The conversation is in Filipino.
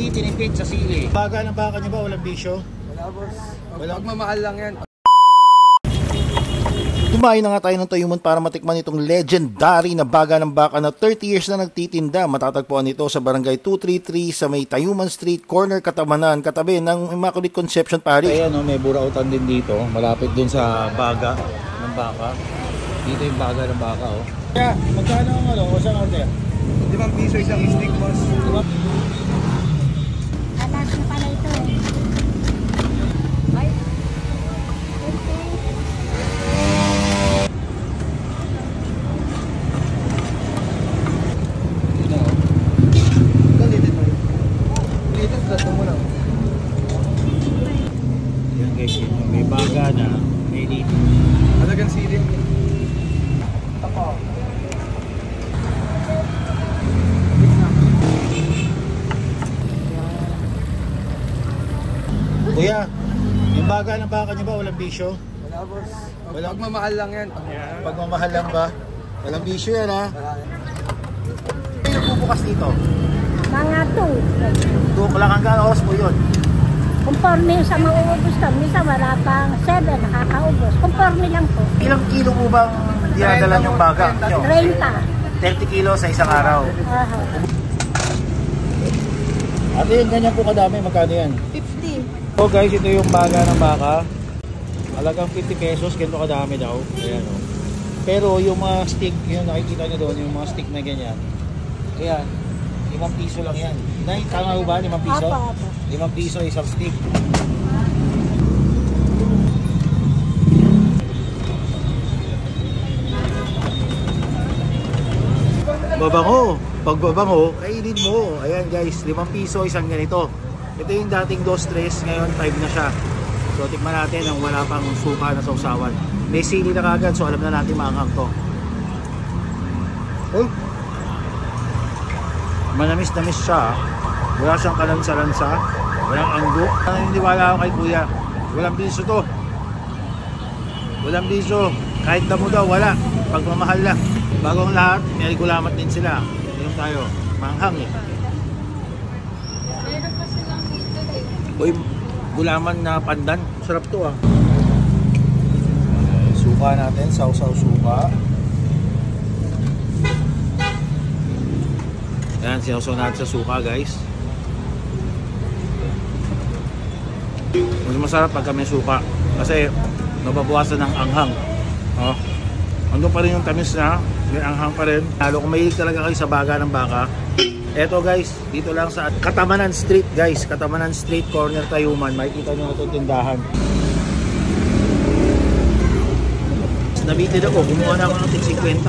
hindi tinipid sa sili. Baga ng baka niyo ba? Walang bisyo? Wala boss. Walang Magmamahal lang yan. Dumayo na nga tayo ng Tayuman para matikman itong legendary na baga ng baka na 30 years na nagtitinda. Matatagpuan ito sa Barangay 233 sa may Tayuman Street, corner Katamanan, katabi ng Immaculate Conception Parish. Ayan, no, may burautan din dito, malapit din sa baga ng baka. Dito yung baga ng baka, oh. Kaya, magkano ang ano? O saan order? 5 piso isang stick boss. Alas na pala ito eh. Ay. Yan guys, yun, may baga na, may dito. Alagang sili. Tapo. Kuya, yung baga ng baka niyo ba? Walang bisyo? Wala boss. Wala. Magmamahal lang yan. Pagmamahal lang ba? Walang bisyo yan, ha? Ano bubukas dito? Mga 2. 2 o'clock hanggang oras po yun. Conforme sa mauubos ka. Minsan wala pang 7 nakakaubos. Conforme lang po. Ilang kilo po bang dinadala yung baga nyo? 30. 30 kilo sa isang araw. Aha. Ate, yung ganyan po kadami, magkano yan? 50. So guys, ito yung baga ng baka. Halagang 50 pesos, ganito kadami daw. Ayan, oh. Pero yung mga stick, yung nakikita nyo doon, yung mga stick na ganyan. Ayan, 5 piso lang yan. Nay, tama ba? 5 piso? Apo, apo. 5 piso isang stick. Babango. Pag babango, kainin mo. Ayan guys, 5 piso isang ganito. Ito yung dating 2-3, ngayon 5 na siya. So tikman natin ang wala pang suka na sausawan. May sili na kagad, so alam na natin maanghang to. Oh, manamis-namis siya. Wala siyang kalansa-lansa, walang anggo. Naniniwala ako kay kuya, walang biso to. Walang biso, kahit damo daw wala. Pagmamahal lang. Bagong lahat, may gulamat din sila. Inom tayo, maanghang eh. Uy, gulaman na pandan. Sarap to ah. Suka natin, sausaw suka. Yan, sinausaw natin sa suka guys. Mas masarap pagka may suka. Kasi nababawasan ng anghang. Oh. Andun pa rin yung tamis na, may anghang pa rin. Lalo kung mahilig talaga kayo sa baga ng baka. Eto guys, dito lang sa Katamanan Street guys. Katamanan Street, corner Tayuman. Makikita nyo na itong tindahan. Nabitin ako, kumuha na ako ng 50.